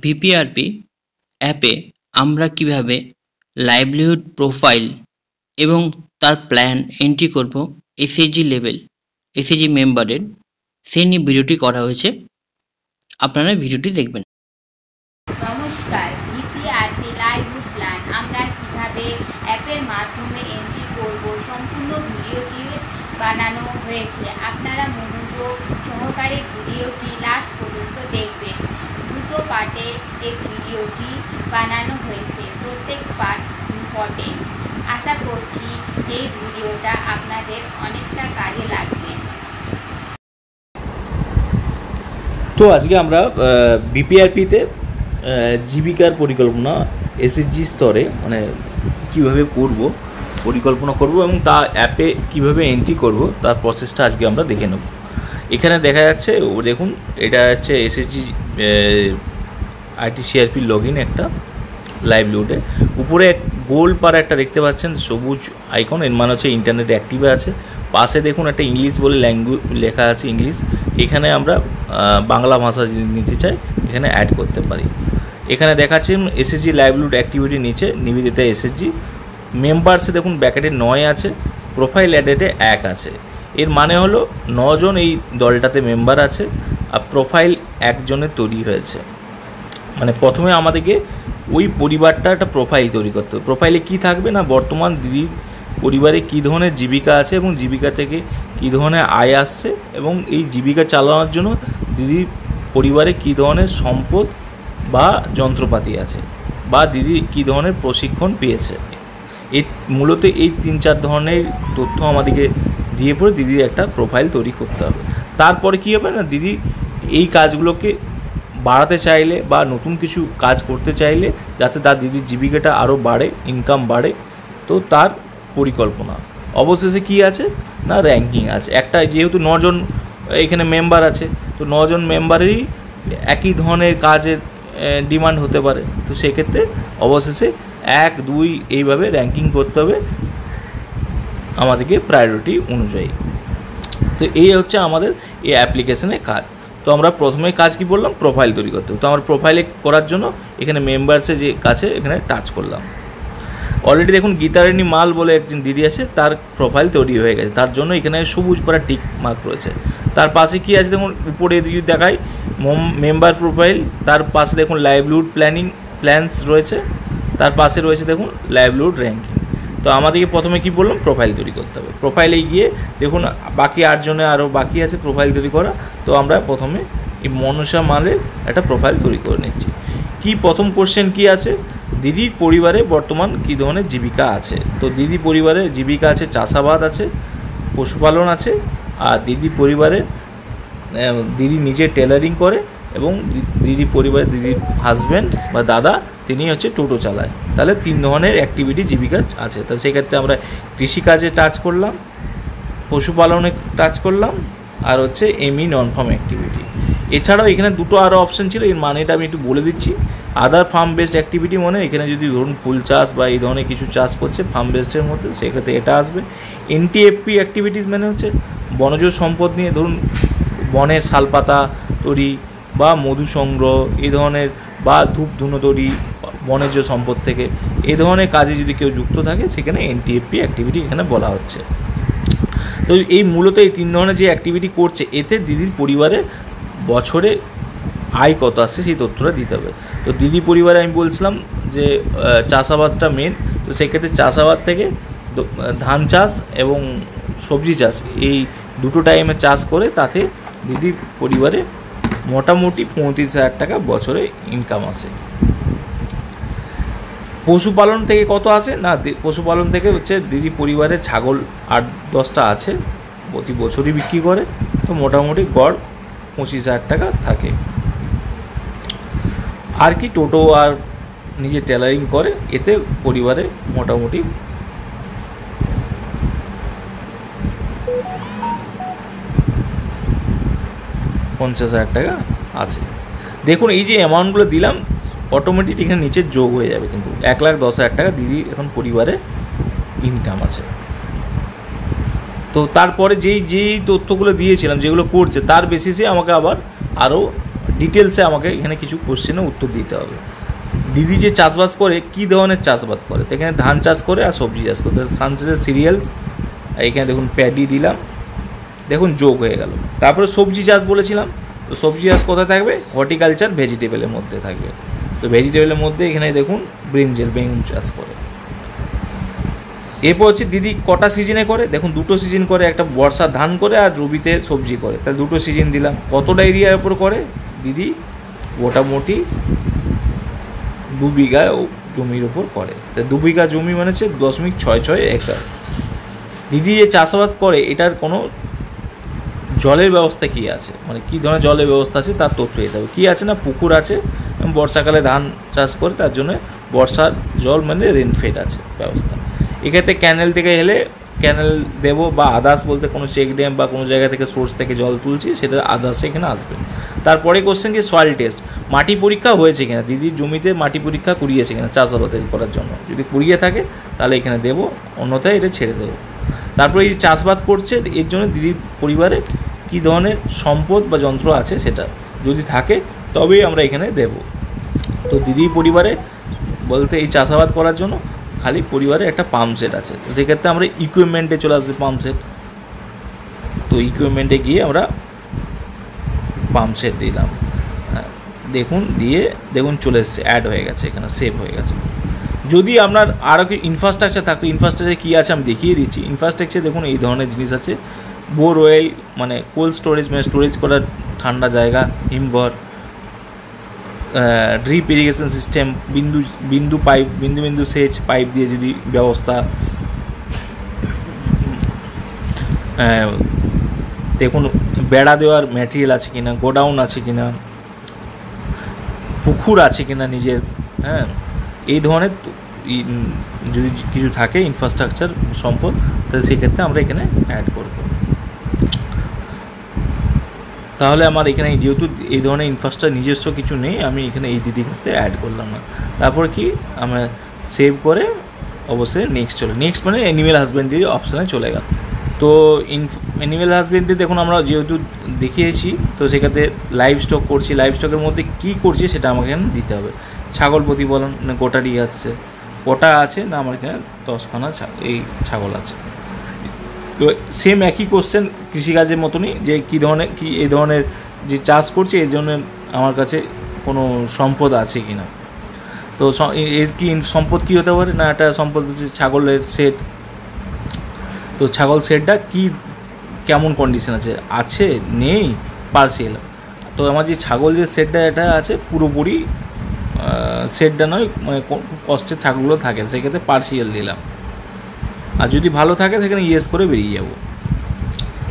ভিপিআরপি অ্যাপে আমরা কিভাবে লাইভলিহুড প্রোফাইল এবং তার প্ল্যান এন্ট্রি করব এসএইচজি লেভেল এসএইচজি মেম্বারের, সেই নিয়ে ভিডিওটি করা হয়েছে। আপনারা ভিডিওটি দেখবেন। নমস্কার, ভিপিআরপি লাইভলিহুড প্ল্যান আমরা কিভাবে অ্যাপের মাধ্যমে এন্ট্রি করব সম্পূর্ণ ভিডিওটি বানানো হয়েছে। আপনারা মনোযোগ সহকারে ভিডিওটি লাস্ট পর্যন্ত দেখবেন। দুটো পার্টে এই ভিডিওটি বানানো হয়েছে, প্রত্যেক পার্ট ইম্পর্টেন্ট। আশা করছি এই ভিডিওটা আপনাদের অনেকটা কাজে লাগবে। তো আজকে আমরা বিপিআরপিতে জীবিকার পরিকল্পনা এসএইচজি স্তরে মানে কীভাবে করব, পরিকল্পনা করব এবং তা অ্যাপে কিভাবে এন্ট্রি করব তার প্রসেসটা আজকে আমরা দেখে নেব। এখানে দেখা যাচ্ছে, দেখুন এটা হচ্ছে এসএইচজি আইটিসিআরপি লগইন একটা লাইভলিহুডে। উপরে গোল পার একটা দেখতে পাচ্ছেন সবুজ আইকন, এর মানে হচ্ছে ইন্টারনেট অ্যাক্টিভে আছে। পাশে দেখুন একটা ইংলিশ বলে ল্যাঙ্গুয়েজ লেখা আছে, ইংলিশ। এখানে আমরা বাংলা ভাষা যদি নিতে চাই এখানে অ্যাড করতে পারি। এখানে দেখাচ্ছেন এসএইচজি লাইভলিহুড অ্যাক্টিভিটি নিচে নিবেদিতা এসএইচজি মেম্বার্সে দেখুন ব্যাকেটে 9 আছে, প্রোফাইল অ্যাডেডে 1 আছে। এর মানে হলো 9 জন এই দলটাতে মেম্বার আছে আর প্রোফাইল একজনের তৈরি হয়েছে। মানে প্রথমে আমাদেরকে ওই পরিবারটা একটা প্রোফাইল তৈরি করতে হবে। প্রোফাইলে কী থাকবে না, বর্তমান দিদির পরিবারে কী ধরনের জীবিকা আছে এবং জীবিকা থেকে কী ধরনের আয় আসছে এবং এই জীবিকা চালানোর জন্য দিদির পরিবারে কী ধরনের সম্পদ বা যন্ত্রপাতি আছে বা দিদি কী ধরনের প্রশিক্ষণ পেয়েছে। এই মূলত এই 3-4 ধরনের তথ্য আমাদেরকে দিয়ে পরে দিদির একটা প্রোফাইল তৈরি করতে হবে। তারপরে কী হবে না, দিদি এই কাজগুলোকে বাড়াতে চাইলে বা নতুন কিছু কাজ করতে চাইলে যাতে তার দিদির জীবিকাটা আরও বাড়ে, ইনকাম বাড়ে, তো তার পরিকল্পনা। অবশেষে কি আছে না, র্যাঙ্কিং আছে একটা। যেহেতু 9 জন এখানে মেম্বার আছে, তো 9 জন মেম্বারেরই একই ধরনের কাজের ডিমান্ড হতে পারে, তো সেক্ষেত্রে অবশেষে 1, 2 এইভাবে র্যাঙ্কিং করতে হবে আমাদেরকে প্রায়োরিটি অনুযায়ী। তো এই হচ্ছে আমাদের এই অ্যাপ্লিকেশনের কাজ। তো আমরা প্রথমে কাজ কি বললাম, প্রোফাইল তৈরি করতে হবে। তো আমরা প্রোফাইলে করার জন্য এখানে মেম্বার্সে যে কাছে এখানে টাচ করলাম। অলরেডি দেখুন গীতারানী মাল বলে একজন দিদি আছে, তার প্রোফাইল তৈরি হয়ে গেছে। তার জন্য এখানে সবুজ পাড়া টিক মার্ক রয়েছে। তার পাশে কি আছে দেখুন, উপরে যদি দেখায় মেম্বার প্রোফাইল, তার পাশে দেখুন লাইভলিহুড প্ল্যানস রয়েছে, তার পাশে রয়েছে দেখুন লাইভলিহুড র্যাঙ্কিং। তো আমাদেরকে প্রথমে কি বললাম, প্রোফাইল তৈরি করতে হবে। প্রোফাইলে গিয়ে দেখুন বাকি 8 জনে আরও বাকি আছে প্রোফাইল তৈরি করা। তো আমরা প্রথমে এই মনসা মালের একটা প্রোফাইল তৈরি করে নিচ্ছি। কি প্রথম কোশ্চেন কি আছে, দিদির পরিবারে বর্তমান কী ধরনের জীবিকা আছে। তো দিদি পরিবারে জীবিকা আছে, চাষাবাদ আছে, পশুপালন আছে, আর দিদি পরিবারে দিদি নিজে টেলারিং করে এবং দিদি পরিবারে দিদির হাজব্যান্ড বা দাদা তিনি হচ্ছে টোটো চালায়। তাহলে 3 ধরনের অ্যাক্টিভিটি জীবিকা আছে। তা সেক্ষেত্রে আমরা কৃষিকাজে টাচ করলাম, পশুপালনে টাচ করলাম, আর হচ্ছে এমই নন ফার্ম অ্যাক্টিভিটি। এছাড়াও এখানে দুটো আরও অপশান ছিল, এর মানেটা আমি একটু বলে দিচ্ছি। আদার ফার্ম বেসড অ্যাক্টিভিটি মানে এখানে যদি ধরুন ফুল চাষ বা এই ধরনের কিছু চাষ করছে ফার্ম বেসডের মধ্যে, সেক্ষেত্রে এটা আসবে। এনটিএফপি অ্যাক্টিভিটিস মানে হচ্ছে বনজ সম্পদ নিয়ে, ধরুন বনের শালপাতা তৈরি বা মধু সংগ্রহ এই ধরনের বা ধূপ ধুনো তৈরি বনজ সম্পদ থেকে, এই ধরনের কাজে যদি কেউ যুক্ত থাকে সেখানে এনটিএফপি অ্যাক্টিভিটি এখানে বলা হচ্ছে। তো এই মূলত এই 3 ধরনের যে অ্যাক্টিভিটি করছে, এতে দিদির পরিবারে বছরে আয় কত আসছে সেই তথ্যটা দিতে হবে। তো দিদি পরিবারে আমি বলছিলাম যে চাষাবাদটা মেন। তো সেক্ষেত্রে চাষাবাদ থেকে ধান চাষ এবং সবজি চাষ এই দুটো টাইমে চাষ করে তাতে দিদির পরিবারে মোটামুটি 35,000 টাকা বছরে ইনকাম আসে। পশুপালন থেকে কত আসে না, পশুপালন থেকে হচ্ছে দিদি পরিবারে ছাগল 8-10টা আছে, প্রতি বছরই বিক্রি করে, তো মোটামুটি গড় 25,000 টাকা থাকে। আর কি টোটো আর নিজে টেলারিং করে, এতে পরিবারে মোটামুটি 50,000 টাকা আছে। দেখুন এই যে অ্যামাউন্টগুলো দিলাম অটোমেটিক এখানে নিচে যোগ হয়ে যাবে, কিন্তু 1,10,000 টাকা দিদি এখন পরিবারে ইনকাম আছে। তো তারপরে যেই তথ্যগুলো দিয়েছিলাম যেগুলো করছে তার বেসিসে আমাকে আবার আরও ডিটেলসে আমাকে এখানে কিছু কোশ্চেনের উত্তর দিতে হবে। দিদি যে চাষবাস করে কী ধরনের চাষবাস করে, তো এখানে ধান চাষ করে আর সবজি চাষ করে। সানসেটের সিরিয়ালস, এখানে দেখুন প্যাডি দিলাম, দেখুন যোগ হয়ে গেল। তারপরে সবজি চাষ বলেছিলাম, তো সবজি চাষ কোথায় থাকবে, হর্টিকালচার ভেজিটেবলের মধ্যে থাকবে। তো ভেজিটেবলের মধ্যে এখানে দেখুন ব্রিঞ্জেল বেগুন চাষ করে। এরপর হচ্ছে দিদি কটা সিজনে করে, দেখুন 2টো সিজন করে, একটা বর্ষা ধান করে আর রবিতে সবজি করে, তাহলে 2টো সিজন দিলাম। কতটা এরিয়ার উপর করে দিদি, মোটামুটি 2 বিঘা জমির ওপর করে। তা 2 বিঘা জমি মানে হচ্ছে 0.66 একর। দিদি যে চাষাবাদ করে এটার কোনো জলের ব্যবস্থা কী আছে, মানে কী ধরনের জলের ব্যবস্থা আছে তার তথ্য দিতে হবে। কী আছে না, পুকুর আছে, বর্ষাকালে ধান চাষ করে তার জন্য বর্ষার জল মানে রেনফেড আছে ব্যবস্থা। এক্ষেত্রে ক্যানেল থেকে এলে ক্যানেল দেবো, বা আদার্স বলতে কোনো চেক ড্যাম বা কোনো জায়গা থেকে সোর্স থেকে জল তুলছি, সেটা আদার্সে এখানে আসবে। তারপরে কোশ্চেন কি, সয়েল টেস্ট, মাটি পরীক্ষা হয়েছে কিনা, দিদির জমিতে মাটি পরীক্ষা করিয়েছে কিনা চাষাবাদ করার জন্য, যদি করিয়ে থাকে তাহলে এখানে দেবো, অন্যথায় এটা ছেড়ে দেবো। তারপরে এই চাষবাদ করছে এর জন্য দিদির পরিবারে কী ধরনের সম্পদ বা যন্ত্র আছে সেটা যদি থাকে তবেই আমরা এখানে দেব। তো দিদির পরিবারে বলতে এই চাষাবাদ করার জন্য খালি পরিবারে একটা পাম্প সেট আছে, তো সেক্ষেত্রে আমরা ইকুইপমেন্টে চলে আসবে পাম্প সেট। তো ইকুইপমেন্টে গিয়ে আমরা পাম্প সেট দিলাম, দেখুন দিয়ে দেখুন চলে এসছে, অ্যাড হয়ে গেছে, এখানে সেভ হয়ে গেছে। যদি আপনার আরও কি ইনফ্রাস্ট্রাকচার থাকতো, ইনফ্রাস্ট্রাকচারে কী আছে আমি দেখিয়ে দিচ্ছি। ইনফ্রাস্ট্রাকচার দেখুন এই ধরনের জিনিস আছে, বোরওয়েল মানে কোল্ড স্টোরেজ, মানে স্টোরেজ করার ঠান্ডা জায়গা, হিমঘর, ড্রিপ ইরিগেশন সিস্টেম, বিন্দু পাইপ, বিন্দু সেচ পাইপ দিয়ে যদি ব্যবস্থা, দেখুন বেড়া দেওয়ার ম্যাটেরিয়াল আছে কিনা, গোডাউন আছে কিনা, পুকুর আছে কিনা নিজের, হ্যাঁ এই ধরনের যদি কিছু থাকে ইনফ্রাস্ট্রাকচার সম্পদ, তাহলে সেক্ষেত্রে আমরা এখানে অ্যাড করব। তাহলে আমার এখানে যেহেতু এই ধরনের ইনফ্রাস্ট্রাকচার নিজস্ব কিছু নেই, আমি এখানে এই দিদি ক্ষেত্রে অ্যাড করলাম না। তারপর কি আমরা সেভ করে অবশ্যই নেক্সট মানে অ্যানিম্যাল হাজবেন্ডারি অপশানে চলে গেল। তো অ্যানিম্যাল হাজবেন্ডারি দেখুন আমরা যেহেতু দেখিয়েছি, তো সেক্ষেত্রে লাইভ স্টক করছি, লাইভ স্টকের মধ্যে কী করছি সেটা আমাকে এখানে দিতে হবে। ছাগল প্রতিপালন না গোটারি আছে, গোটা আছে না, আমার এখানে 10খানা এই ছাগল আছে। তো সেম একই কোশ্চেন কৃষিকাজের মতনই, যে কী ধরনের কি এই ধরনের যে চাষ করছে এই জন্য আমার কাছে কোনো সম্পদ আছে কি না। তো এর কি সম্পদ কী হতে পারে না, একটা সম্পদ হচ্ছে ছাগলের সেট। তো ছাগল সেটটা কি কেমন কন্ডিশন আছে নেই, পার্সিয়াল। তো আমার যে ছাগল যে সেটটা এটা আছে পুরোপুরি সেটটা নয়, মানে কষ্টের ছাগলগুলো থাকে, সেক্ষেত্রে পার্সিয়াল দিলাম। আর যদি ভালো থাকে সেখানে ইয়েস করে বেরিয়ে যাব।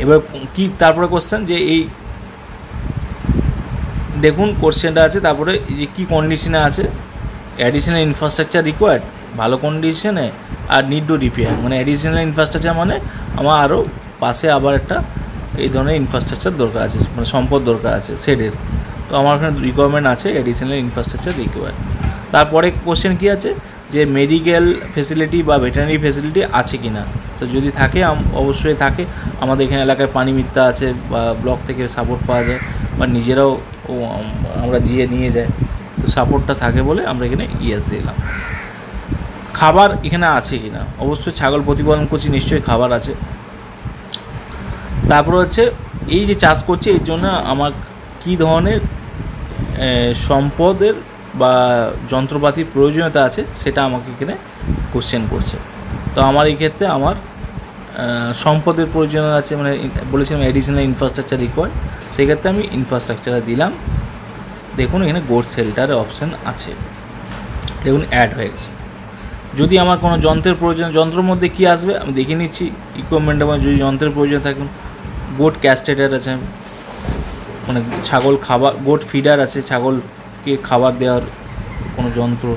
এবার কি তারপরে কোশ্চেন যে এই দেখুন কোশ্চেনটা আছে, তারপরে যে কী কন্ডিশনে আছে, অ্যাডিশনাল ইনফ্রাস্ট্রাকচার রিকোয়ার্ড, ভালো কন্ডিশনে, আর নিড টু রিপেয়ার, মানে অ্যাডিশনাল ইনফ্রাস্ট্রাকচার মানে আমার আরও পাশে আবার একটা এই ধরনের ইনফ্রাস্ট্রাকচার দরকার আছে, মানে সম্পদ দরকার আছে শেডের। তো আমার এখানে রিকোয়ারমেন্ট আছে অ্যাডিশনাল ইনফ্রাস্ট্রাকচার রিকোয়ার্ড। তারপরে কোশ্চেন কী আছে যে মেডিকেল ফেসিলিটি বা ভেটেরিনারি ফেসিলিটি আছে কি না। তো যদি থাকে অবশ্যই থাকে, আমাদের এখানে এলাকায় পানি মিথ্যা আছে বা ব্লক থেকে সাপোর্ট পাওয়া যায়, বা নিজেরাও আমরা গিয়ে নিয়ে যাই, তো সাপোর্টটা থাকে বলে আমরা এখানে ইয়েস দিলাম। খাবার এখানে আছে কি না, অবশ্যই ছাগল প্রতিপালন করছি, নিশ্চয়ই খাবার আছে। তারপর হচ্ছে এই যে চাষ করছে এর জন্য আমার কী ধরনের সম্পদের বা যন্ত্রপাতির প্রয়োজনীয়তা আছে সেটা আমাকে এখানে কোশ্চেন করছে। তো আমার এই ক্ষেত্রে আমার সম্পদের প্রয়োজনীয়তা আছে, মানে বলেছিলাম অ্যাডিশনাল ইনফ্রাস্ট্রাকচার রিকোয়ার্ড, সেক্ষেত্রে আমি ইনফ্রাস্ট্রাকচারে দিলাম। দেখুন এখানে গোড শেল্টারের অপশান আছে, দেখুন অ্যাড হয়ে গেছে। যদি আমার কোনো যন্ত্রের প্রয়োজন, যন্ত্রের মধ্যে কী আসবে আমি দেখে নিচ্ছি। ইকুইপমেন্টের মধ্যে যদি যন্ত্রের প্রয়োজন থাকে, গোট ক্যাস্টেটার আছে, মানে ছাগল খাবার, গোট ফিডার আছে, ছাগলকে খাবার দেওয়ার কোনো যন্ত্র,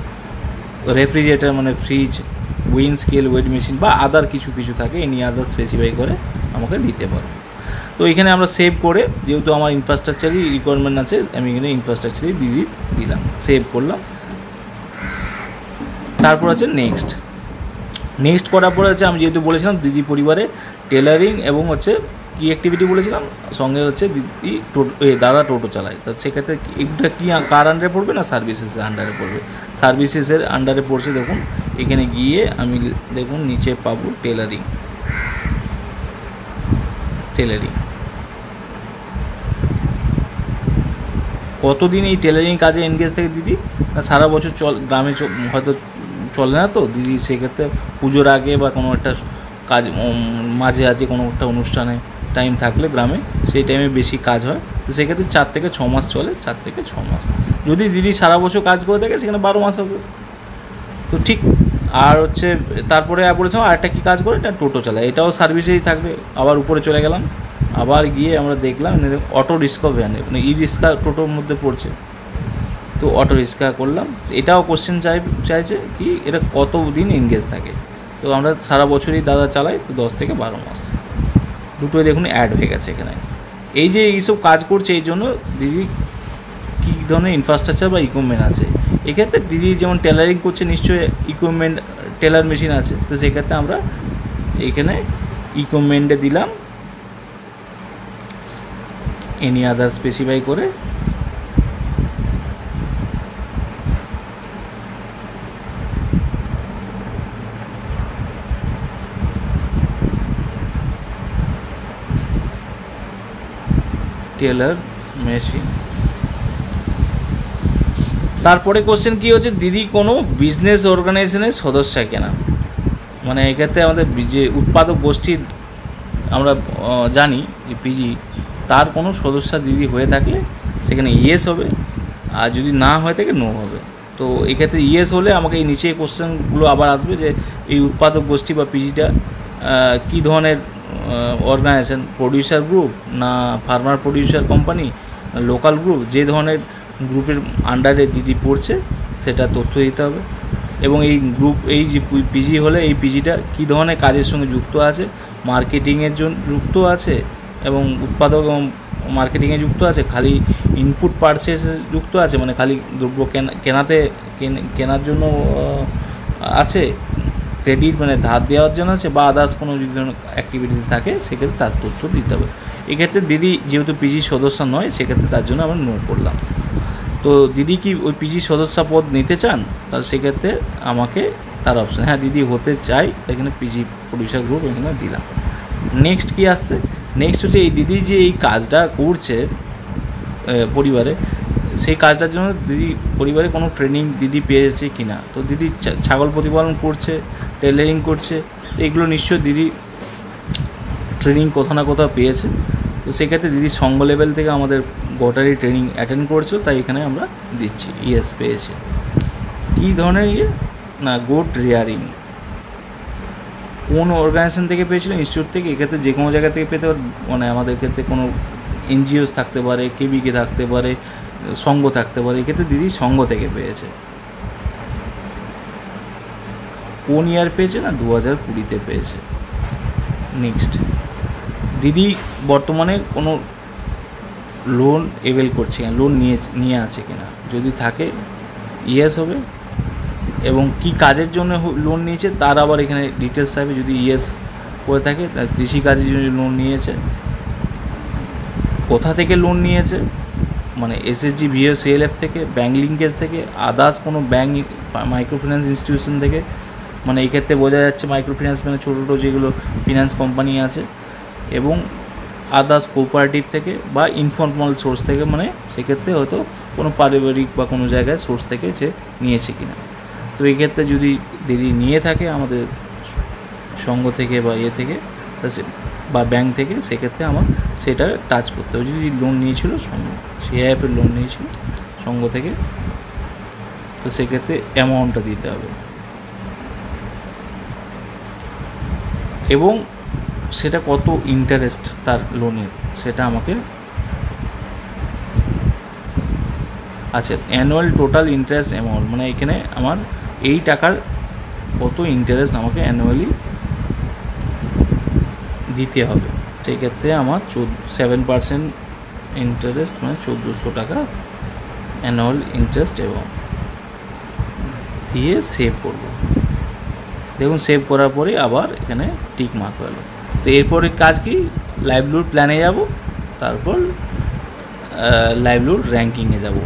রেফ্রিজারেটর মানে fridge, win scale, weight machine বা আদার কিছু থাকে, এনি আদার স্পেসিফাই করে আমাকে দিতে পারে। তো এখানে আমরা সেভ করে, যেহেতু আমার ইনফ্রাস্ট্রাকচারই রিকোয়ারমেন্ট আছে, আমি এখানে ইনফ্রাস্ট্রাকচারই দিলাম, সেভ করলাম। তারপর আছে নেক্সট করার পরে আছে আমি যেহেতু বলেছিলাম দিদি পরিবারে টেলারিং এবং হচ্ছে কী অ্যাক্টিভিটি বলেছিলাম, সঙ্গে হচ্ছে দিদি দাদা টোটো চালায়। তো সেক্ষেত্রে এটা কি কার আন্ডারে পড়বে না সার্ভিসেসের আন্ডারে পড়বে, সার্ভিসেসের আন্ডারে পড়ছে। দেখুন এখানে গিয়ে আমি দেখুন নিচে পাবো টেলারিং। কতদিন এই টেলারিং কাজে এনগেজ থাকে দিদি? না সারা বছর গ্রামে হয়তো চলে না তো দিদি, সেক্ষেত্রে পুজোর আগে বা কোনো একটা কাজ মাঝে আজে কোনো একটা অনুষ্ঠানে টাইম থাকলে গ্রামে, সেই টাইমে বেশি কাজ হয়। তো সেক্ষেত্রে 4 থেকে 6 মাস চলে, 4 থেকে 6 মাস। যদি দিদি সারা বছর কাজ করে থাকে সেখানে 12 মাস হবে। তো ঠিক। আর হচ্ছে তারপরে বলেছিলাম আরেকটা কী কাজ করে, এটা টোটো চালায়, এটাও সার্ভিসেই থাকবে। আবার উপরে চলে গেলাম, আবার গিয়ে আমরা দেখলাম অটো রিক্সা ভ্যানে, মানে ই রিক্সা টোটোর মধ্যে পড়ছে। তো অটো রিক্সা করলাম। এটাও কোশ্চেন চাইছে কি এটা কতদিন এনগেজ থাকে। তো আমরা সারা বছরই দাদা চালাই, তো 10 থেকে 12 মাস। দুটোই দেখুন অ্যাড হয়ে গেছে এখানে। এই যে এইসব কাজ করছে, এই জন্য দিদি কী ধরনের ইনফ্রাস্ট্রাকচার বা ইকুইপমেন্ট আছে। এক্ষেত্রে দিদি যেমন টেলারিং করছে, নিশ্চয়ই ইকুইপমেন্ট টেলার মেশিন আছে। তো সেক্ষেত্রে আমরা এখানে ইকুইপমেন্টে দিলাম এনি আদার স্পেসিফাই করে। Teller machine. তারপরে কোশ্চেন কী হচ্ছে, দিদি কোনো বিজনেস অর্গানাইজেশনের সদস্য কিনা। মানে এক্ষেত্রে আমাদের যে উৎপাদক গোষ্ঠীর আমরা জানি যে পিজি, তার কোনো সদস্য দিদি হয়ে থাকলে সেখানে ইয়েস হবে, আর যদি না হয়ে থাকে নো হবে। তো এক্ষেত্রে ইয়েস হলে আমাকে এই নিচে কোশ্চেনগুলো আবার আসবে যে এই উৎপাদক গোষ্ঠী বা পিজিটা কী ধরনের অর্গানাইজেশন, প্রডিউসার গ্রুপ না farmer producer company, local group, যে ধরনের গ্রুপের আন্ডারে দিদি পড়ছে সেটা তথ্য দিতে হবে। এবং এই গ্রুপ, এই যে পিজি হলে এই পিজিটা কী ধরনের কাজের সঙ্গে যুক্ত আছে, মার্কেটিংয়ের জন্য যুক্ত আছে এবং উৎপাদক এবং মার্কেটিংয়ে যুক্ত আছে, খালি ইনপুট পারচেসে যুক্ত আছে, মানে খালি দ্রব্য কেনার জন্য আছে, ক্রেডিট মানে ধার দেওয়ার জন্য আছে, বা আদার্স কোনো যদি অ্যাক্টিভিটি থাকে সেক্ষেত্রে তার তথ্য দিতে হবে। এক্ষেত্রে দিদি যেহেতু পিজির সদস্য নয়, সেক্ষেত্রে তার জন্য আমরা নো করলাম। তো দিদি কি ওই পিজির সদস্য পদ নিতে চান, তাহলে সেক্ষেত্রে আমাকে তার অপশান, হ্যাঁ দিদি হতে চাই, এখানে পিজি প্রডিউসার গ্রুপ এখানে দিলাম। নেক্সট কি আসছে, নেক্সট হচ্ছে এই দিদি যে এই কাজটা করছে পরিবারে, সেই কাজটার জন্য দিদি পরিবারে কোনো ট্রেনিং দিদি পেয়েছে কি না। তো দিদি ছাগল প্রতিপালন করছে, টেলারিং করছে, এগুলো নিশ্চয়ই দিদি ট্রেনিং কোথাও না কোথাও পেয়েছে। তো সেক্ষেত্রে দিদি সঙ্গ লেভেল থেকে আমাদের গোটারি ট্রেনিং অ্যাটেন্ড করছো, তাই এখানে আমরা দিচ্ছি ইয়েস পেয়েছে। কী ধরনের না গোট রেয়ারিং, কোন অর্গানাইজেশন থেকে পেয়েছিল, ইনস্টিটিউট থেকে। এক্ষেত্রে যে কোনো জায়গা থেকে পেতে, মানে আমাদের ক্ষেত্রে কোনো এনজিওস থাকতে পারে, কেবিকে থাকতে পারে, সঙ্গ থাকতে পারে। এক্ষেত্রে দিদি সঙ্গ থেকে পেয়েছে। কোন ইয়ার পেয়েছে না 2020-তে পেয়েছে। নেক্সট, দিদি বর্তমানে কোনো লোন এভেল করছে কিনা, লোন নিয়ে আছে কিনা, যদি থাকে ইয়েস হবে। এবং কি কাজের জন্য লোন নিয়েছে তার আবার এখানে ডিটেলস হবে। যদি ইয়েস করে থাকে, কৃষিকাজের জন্য লোন নিয়েছে, কোথা থেকে লোন নিয়েছে, মানে এসএসজি ভিও সিএলএফ থেকে, ব্যাঙ্ক লিঙ্কেজ থেকে, আদার্স কোনো ব্যাঙ্ক মাইক্রো ফিন্যান্স ইনস্টিটিউশন থেকে, মানে এই ক্ষেত্রে বোঝা যাচ্ছে মাইক্রো ফিন্যান্স মানে ছোটো ছোটো যেগুলো ফিন্যান্স কোম্পানি আছে, এবং আদার্স কোঅপারেটিভ থেকে বা ইনফর্মাল সোর্স থেকে, মানে সেক্ষেত্রে হয়তো কোনো পারিবারিক বা কোনো জায়গায় সোর্স থেকে সে নিয়েছে কিনা। তো এই ক্ষেত্রে যদি দিদি নিয়ে থাকে আমাদের সঙ্গ থেকে বা থেকে বা ব্যাংক থেকে, সেক্ষেত্রে আমার সেটা টাচ করতে হবে। যদি লোন নিয়েছিল সঙ্গ, সিআইএফের লোন নিয়েছিল সঙ্গ থেকে, তো সেক্ষেত্রে অ্যামাউন্টটা দিতে হবে এবং সেটা কত ইন্টারেস্ট তার লোনের সেটা আমাকে, আচ্ছা অ্যানুয়াল টোটাল ইন্টারেস্ট অ্যামাউন্ট, মানে এখানে আমার এই টাকার কত ইন্টারেস্ট আমাকে অ্যানুয়ালি দিতে হবে। সেই ক্ষেত্রে আমার 7% ইন্টারেস্ট, মানে 1400 টাকা অ্যানুয়াল ইন্টারেস্ট এবং দিয়ে সেভ করব। দেখুন সেভ করার পরে আবার এখানে টিক মার্ক হলো। তো এরপরে কাজ কি, লাইভলিহুড প্ল্যানে যাব, তারপর লাইভলিহুড র্যাঙ্কিংয়ে যাব।